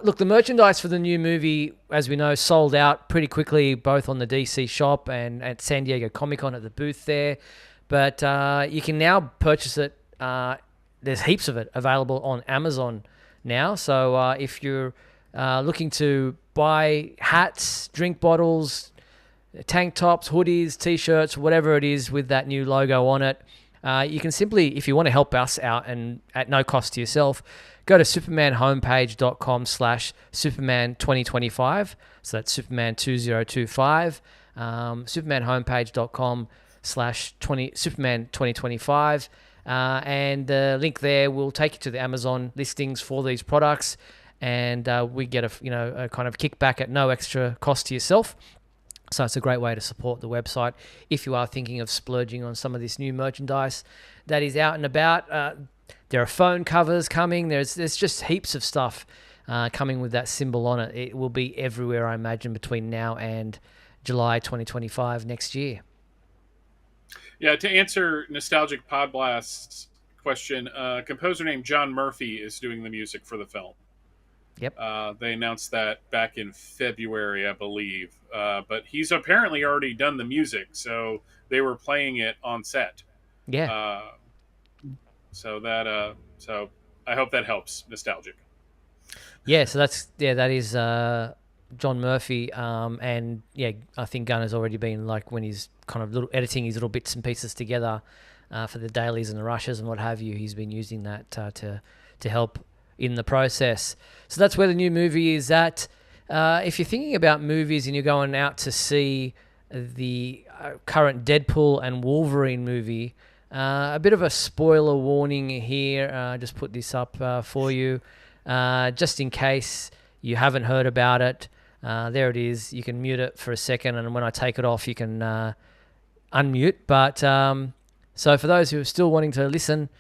look, the merchandise for the new movie, as we know, sold out pretty quickly, both on the DC shop and at San Diego Comic-Con at the booth there. But you can now purchase it. There's heaps of it available on Amazon now. So if you're looking to buy hats, drink bottles, tank tops, hoodies, T-shirts, whatever it is with that new logo on it, you can simply, if you want to help us out and at no cost to yourself, go to supermanhomepage.com/Superman2025. So that's Superman2025. Supermanhomepage.com/Superman2025. And the link there will take you to the Amazon listings for these products. And we get a kind of kickback at no extra cost to yourself. So it's a great way to support the website if you are thinking of splurging on some of this new merchandise that is out and about. There are phone covers coming. There's just heaps of stuff coming with that symbol on it. It will be everywhere, I imagine, between now and July 2025 next year. Yeah, to answer Nostalgic Pod Blast's question, composer named John Murphy is doing the music for the film. Yep. They announced that back in February, I believe. But he's apparently already done the music, so they were playing it on set. Yeah. So I hope that helps. Nostalgic. Yeah, so that is John Murphy, and yeah, I think Gunn has already been, like, when he's kind of editing his little bits and pieces together for the dailies and the rushes and what have you. He's been using that to help in the process. So that's where the new movie is at. If you're thinking about movies and you're going out to see the current Deadpool and Wolverine movie, a bit of a spoiler warning here. Just put this up for you, just in case you haven't heard about it. There it is. You can mute it for a second, and when I take it off, you can unmute. But so for those who are still wanting to listen,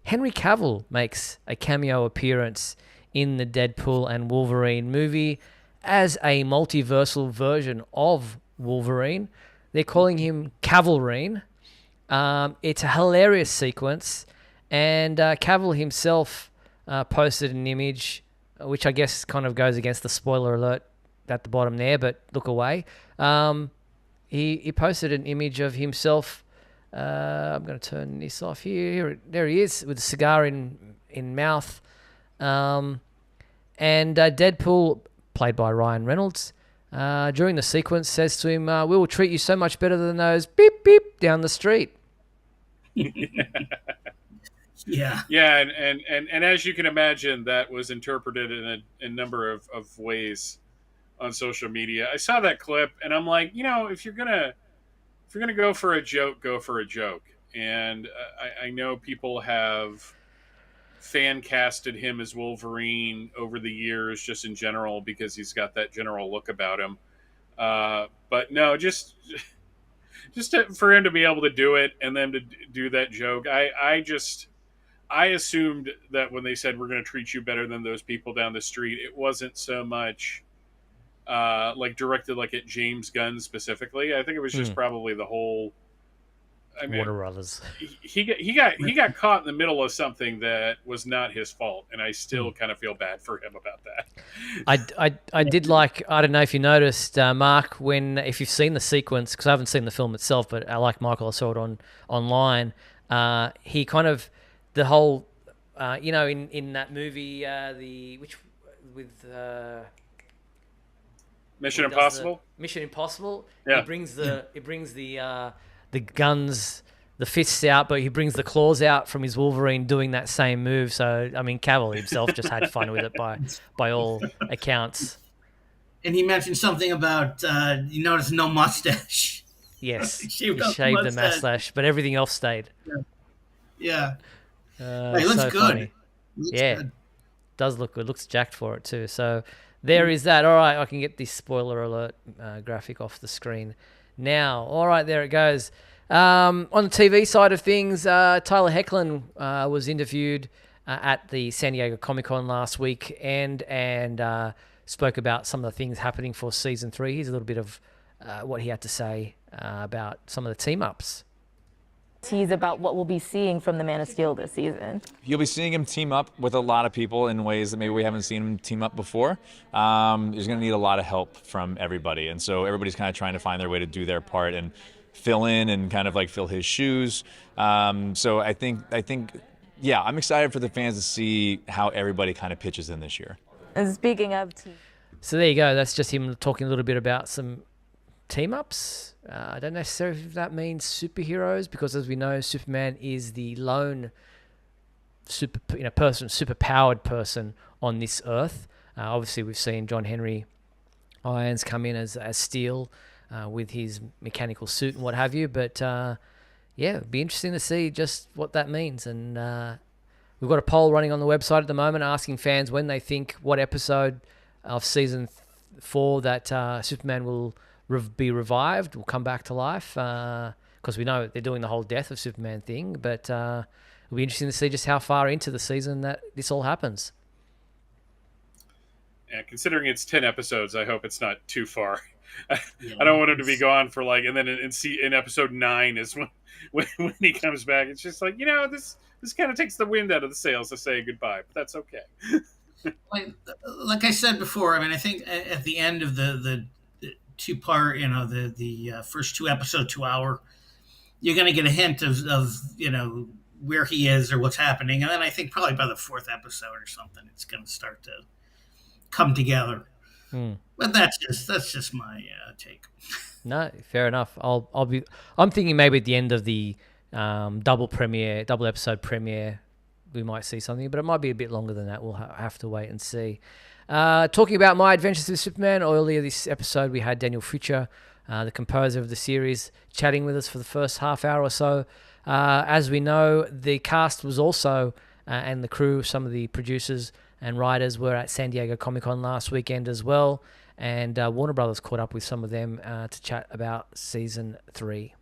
Henry Cavill makes a cameo appearance in the Deadpool and Wolverine movie as a multiversal version of Wolverine. They're calling him Cavalrine. It's a hilarious sequence, and Cavill himself posted an image, which I guess kind of goes against the spoiler alert at the bottom there, but look away. He posted an image of himself. I'm going to turn this off here. There he is with a cigar in mouth. And Deadpool, played by Ryan Reynolds, during the sequence says to him, "We will treat you so much better than those beep beep down the street." Yeah. Yeah, and as you can imagine, that was interpreted in a number of ways on social media. I saw that clip, and I'm like, if you're gonna go for a joke, go for a joke. And I know people have fan casted him as Wolverine over the years, just in general, because he's got that general look about him. But no, just for him to be able to do it and then to do that joke, I just I assumed that when they said we're going to treat you better than those people down the street, it wasn't so much like directed like at James Gunn specifically. I think it was just probably the whole. I mean, Warner Brothers. He got caught in the middle of something that was not his fault, and I still kind of feel bad for him about that. I did like, I don't know if you noticed, Mark, if you've seen the sequence, because I haven't seen the film itself, but I like Michael, I saw it online. He kind of the whole, in that movie, Mission Impossible. Mission Impossible. Yeah. It brings the guns, the fists out, but he brings the claws out from his Wolverine doing that same move. So, I mean, Cavill himself just had fun with it by all accounts. And he mentioned something about, you notice no mustache. Yes, he shaved the mustache, but everything else stayed. Yeah. He looks so good. Funny. Good. Does look good. Looks jacked for it too. So there is that. All right, I can get this spoiler alert graphic off the screen now. All right, there it goes. On the TV side of things, Tyler Hoechlin was interviewed at the San Diego Comic-Con last week and spoke about some of the things happening for Season 3. Here's a little bit of what he had to say about some of the team-ups. Tease about what we'll be seeing from the Man of Steel this season. You'll be seeing him team up with a lot of people in ways that maybe we haven't seen him team up before. He's going to need a lot of help from everybody, and so everybody's kind of trying to find their way to do their part and fill in and kind of like fill his shoes. So I think, yeah, I'm excited for the fans to see how everybody kind of pitches in this year. And speaking of team, so there you go. That's just him talking a little bit about some team-ups. I don't necessarily if that means superheroes, because as we know, Superman is the lone superpowered person on this earth. Obviously, we've seen John Henry Irons come in as Steel with his mechanical suit and what have you. But it'd be interesting to see just what that means. And we've got a poll running on the website at the moment asking fans when they think what episode of season 4 that Superman will be revived, will come back to life, because we know they're doing the whole death of Superman thing, but it'll be interesting to see just how far into the season that this all happens. Yeah, considering it's 10 episodes, I hope it's not too far. I don't want him to be gone for and then in episode 9 is when he comes back. It's just like, this kind of takes the wind out of the sails to say goodbye, but that's okay. Like I said before, I mean, I think at the end of the two-part, the first 2 episode 2 hour, you're going to get a hint of where he is or what's happening, and then I think probably by the 4th episode or something, it's going to start to come together. But that's just my take. No, fair enough. I'm thinking maybe at the end of the double episode premiere, we might see something, but it might be a bit longer than that. We'll have to wait and see. Talking about My Adventures with Superman, earlier this episode we had Daniel Futcher, the composer of the series, chatting with us for the first half hour or so. As we know, the cast was also, and the crew, some of the producers and writers were at San Diego Comic-Con last weekend as well, and Warner Brothers caught up with some of them to chat about Season 3.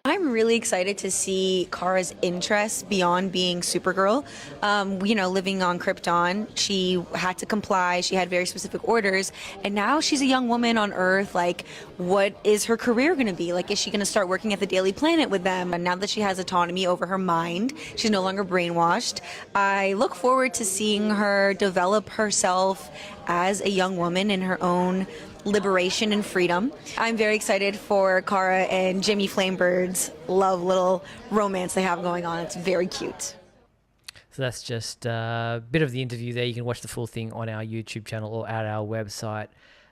I'm really excited to see Kara's interest beyond being Supergirl. Living on Krypton, she had to comply. She had very specific orders. And now she's a young woman on Earth. Like, what is her career going to be? Like, is she going to start working at the Daily Planet with them? And now that she has autonomy over her mind, she's no longer brainwashed. I look forward to seeing her develop herself as a young woman in her own liberation and freedom. I'm very excited for Kara and Jimmy Flamebird's love little romance they have going on. It's very cute. So that's just a bit of the interview there. You can watch the full thing on our YouTube channel or at our website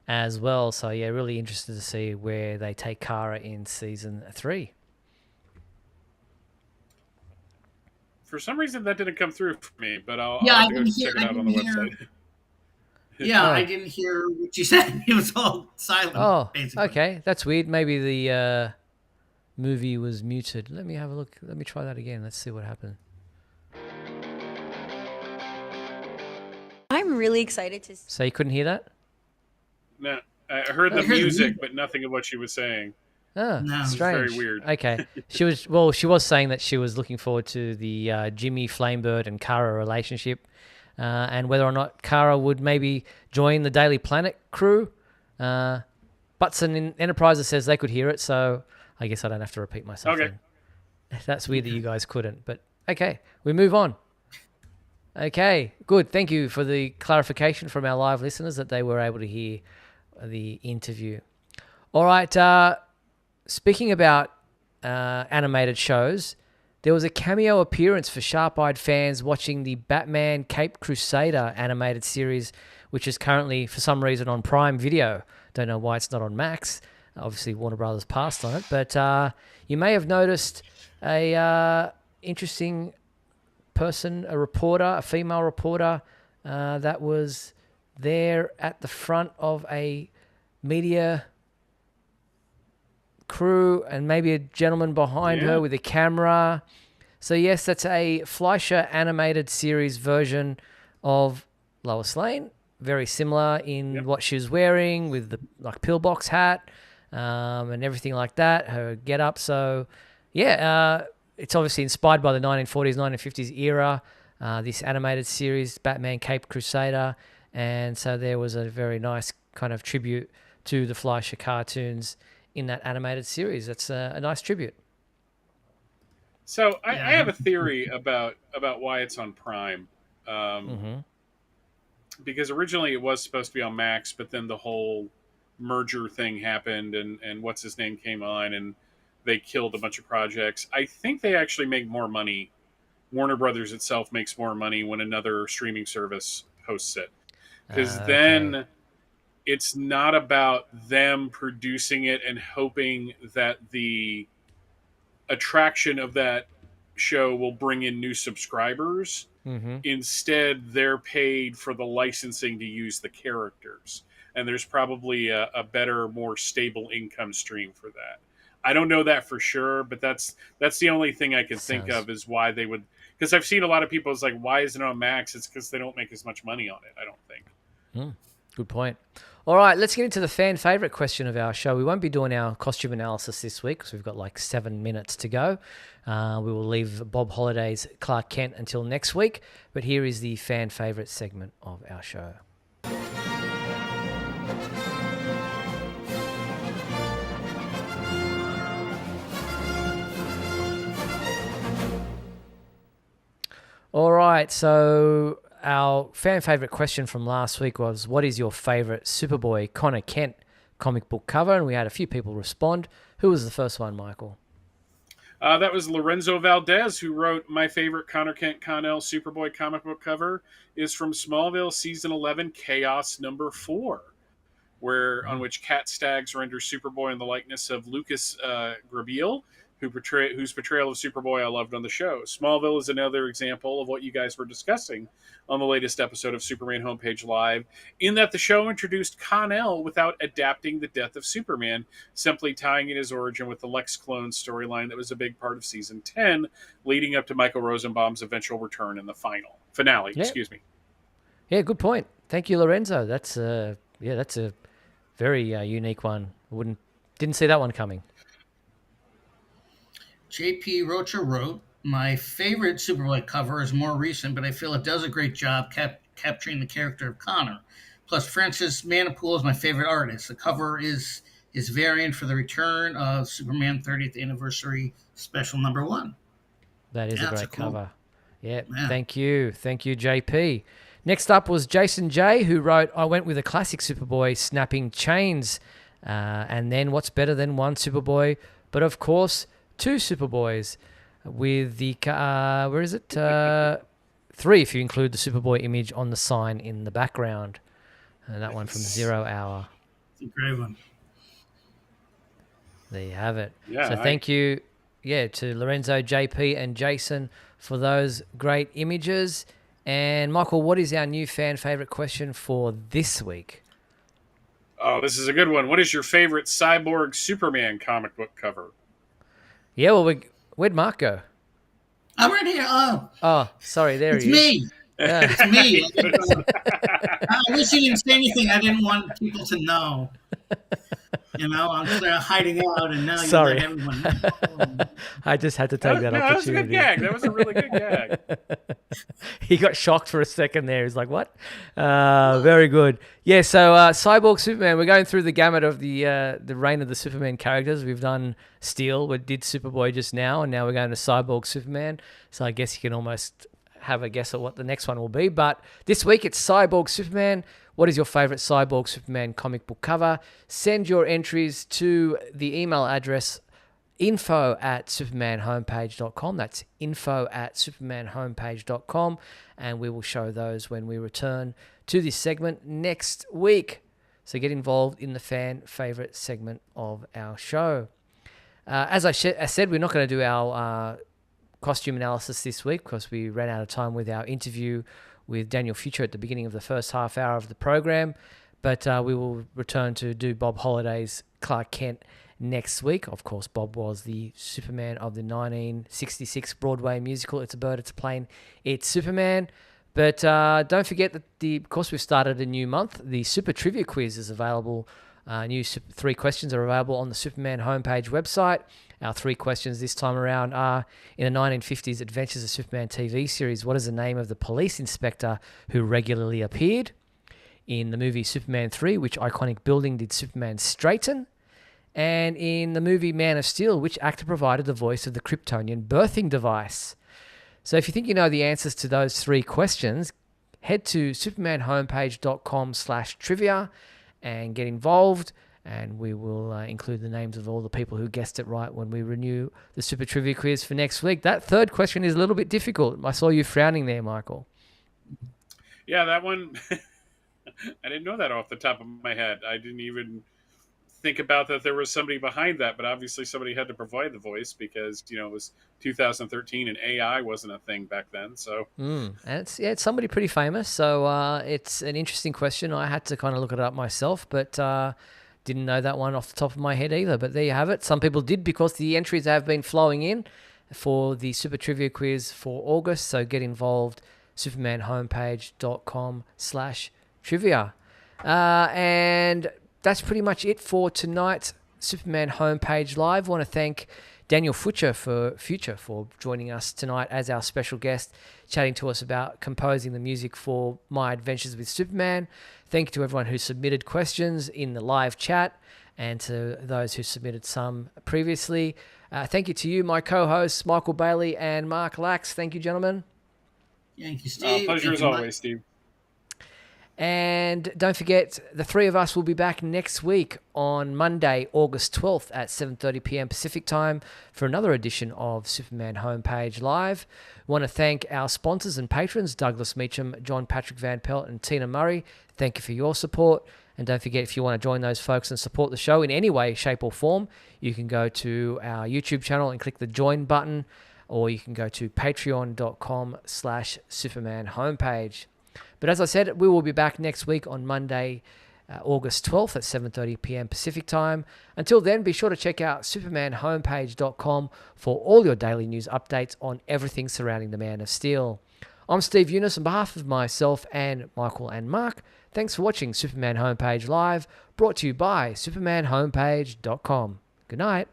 as well. So yeah, really interested to see where they take Kara in Season 3. For some reason, that didn't come through for me, but I'll I have to go check it out on the website. Yeah, I didn't hear what you said. It was all silent, basically. Okay. That's weird. Maybe the movie was muted. Let me have a look. Let me try that again. Let's see what happened. I'm really excited to see. So you couldn't hear that? No, I heard the music, but nothing of what she was saying. Oh, No. It's strange. very weird. Okay. She was saying that she was looking forward to the Jimmy Flamebird and Kara relationship, and whether or not Kara would maybe join the Daily Planet crew. Butson in Enterprises says they could hear it, so I guess I don't have to repeat myself. Okay. Then. That's weird that you guys couldn't, but okay, we move on. Okay, good. Thank you for the clarification from our live listeners that they were able to hear the interview. All right, speaking about animated shows, there was a cameo appearance for sharp-eyed fans watching the Batman Caped Crusader animated series, which is currently, for some reason, on Prime Video. Don't know why it's not on Max. Obviously, Warner Brothers passed on it. But you may have noticed a interesting person, a female reporter, that was there at the front of a media crew, and maybe a gentleman behind her with a camera. So yes, that's a Fleischer animated series version of Lois Lane. Very similar in what she was wearing, with the pillbox hat and everything like that, her get up. So it's obviously inspired by the 1940s, 1950s era, this animated series, Batman Caped Crusader. And so there was a very nice kind of tribute to the Fleischer cartoons in that animated series. That's a nice tribute. So I have a theory about why it's on Prime. Because originally it was supposed to be on Max, but then the whole merger thing happened, and what's his name came on, and they killed a bunch of projects. I think they actually make more money. Warner Brothers itself makes more money when another streaming service hosts it. Because then it's not about them producing it and hoping that the attraction of that show will bring in new subscribers. Instead, they're paid for the licensing to use the characters. And there's probably a better, more stable income stream for that. I don't know that for sure, but that's the only thing I can think of is why they would. Because I've seen a lot of people is like, why isn't it on Max? It's because they don't make as much money on it, I don't think. Good point. All right, let's get into the fan favorite question of our show. We won't be doing our costume analysis this week because we've got like 7 minutes to go. We will leave Bob Holliday's Clark Kent until next week. But here is the fan favorite segment of our show. All right, so our fan favorite question from last week was, what is your favorite Superboy Connor Kent comic book cover? And we had a few people respond. Who was the first one, Michael? That was Lorenzo Valdez, who wrote my favorite Connor Kent Connell Superboy comic book cover is from Smallville Season 11, Chaos number 4, on which Cat Staggs renders Superboy in the likeness of Lucas Grabeel, whose portrayal of Superboy I loved on the show. Smallville is another example of what you guys were discussing on the latest episode of Superman Homepage Live, in that the show introduced Con-El without adapting the death of Superman, simply tying in his origin with the Lex clone storyline that was a big part of Season 10, leading up to Michael Rosenbaum's eventual return in the finale. Excuse me. Yeah, good point. Thank you, Lorenzo. That's a very unique one. Didn't see that one coming. JP Rocha wrote, my favorite Superboy cover is more recent, but I feel it does a great job capturing the character of Connor. Plus, Francis Manipool is my favorite artist. The cover is his variant for the return of Superman 30th Anniversary Special number 1. That is a great cover. Yeah, thank you. Thank you, JP. Next up was Jason J, who wrote, I went with a classic Superboy snapping chains. And then what's better than one Superboy? But of course, 2 Superboys with the, where is it? 3 if you include the Superboy image on the sign in the background. And that one from 0 Hour. It's a great one. There you have it. Yeah, so thank you to Lorenzo, JP, and Jason for those great images. And Michael, what is our new fan favorite question for this week? Oh, this is a good one. What is your favorite Cyborg Superman comic book cover? Yeah, well, where'd Mark go? I'm right here. Oh, sorry, there it's he is. Me. Yeah. It's me. I wish you didn't say anything. I didn't want people to know. I'm hiding out, and now Sorry. you let everyone know. I just had to take that That was a good opportunity. gag. That was a really good gag. He got shocked for a second there. He's like, what? Very good. Yeah, so Cyborg Superman, we're going through the gamut of the reign of the Superman characters. We've done Steel, we did Superboy just now, and now we're going to Cyborg Superman. So I guess you can almost have a guess at what the next one will be. But this week it's Cyborg Superman. What is your favorite Cyborg Superman comic book cover? Send your entries to the email address info@supermanhomepage.com. That's info@supermanhomepage.com. And we will show those when we return to this segment next week. So get involved in the fan favorite segment of our show. As I said, we're not going to do our costume analysis this week because we ran out of time with our interview with Daniel Futcher at the beginning of the first half hour of the program. But we will return to do Bob Holliday's Clark Kent next week. Of course, Bob was the Superman of the 1966 Broadway musical It's a Bird, It's a Plane, It's Superman. But don't forget that because we've started a new month, the Super Trivia Quiz is available. New 3 questions are available on the Superman homepage website. Our 3 questions this time around are, in the 1950s Adventures of Superman TV series, what is the name of the police inspector who regularly appeared? In the movie Superman 3, which iconic building did Superman straighten? And in the movie Man of Steel, which actor provided the voice of the Kryptonian birthing device? So if you think you know the answers to those 3 questions, head to supermanhomepage.com/trivia and get involved. And we will include the names of all the people who guessed it right when we renew the Super Trivia Quiz for next week. That 3rd question is a little bit difficult. I saw you frowning there, Michael. Yeah, that one, I didn't know that off the top of my head. I didn't even think about that there was somebody behind that, but obviously somebody had to provide the voice because, it was 2013 and AI wasn't a thing back then. So And it's somebody pretty famous. So it's an interesting question. I had to kind of look it up myself, but didn't know that one off the top of my head either. But there you have it. Some people did because the entries have been flowing in for the Super Trivia Quiz for August. So get involved, supermanhomepage.com/trivia. And that's pretty much it for tonight's Superman Homepage Live. I want to thank Daniel Futcher for joining us tonight as our special guest, chatting to us about composing the music for My Adventures with Superman. Thank you to everyone who submitted questions in the live chat and to those who submitted some previously. Thank you to you, my co-hosts, Michael Bailey and Mark Lax. Thank you, gentlemen. Thank you, Steve. Pleasure as always, Steve. And don't forget, the 3 of us will be back next week on Monday, August 12th at 7:30 p.m. Pacific time for another edition of Superman Homepage Live. We want to thank our sponsors and patrons, Douglas Meacham, John Patrick Van Pelt, and Tina Murray. Thank you for your support. And don't forget, if you want to join those folks and support the show in any way, shape, or form, you can go to our YouTube channel and click the join button, or you can go to patreon.com/Superman Homepage. But as I said, we will be back next week on Monday, August 12th at 7:30 p.m. Pacific time. Until then, be sure to check out supermanhomepage.com for all your daily news updates on everything surrounding the Man of Steel. I'm Steve Eunice on behalf of myself and Michael and Mark. Thanks for watching Superman Homepage Live, brought to you by supermanhomepage.com. Good night.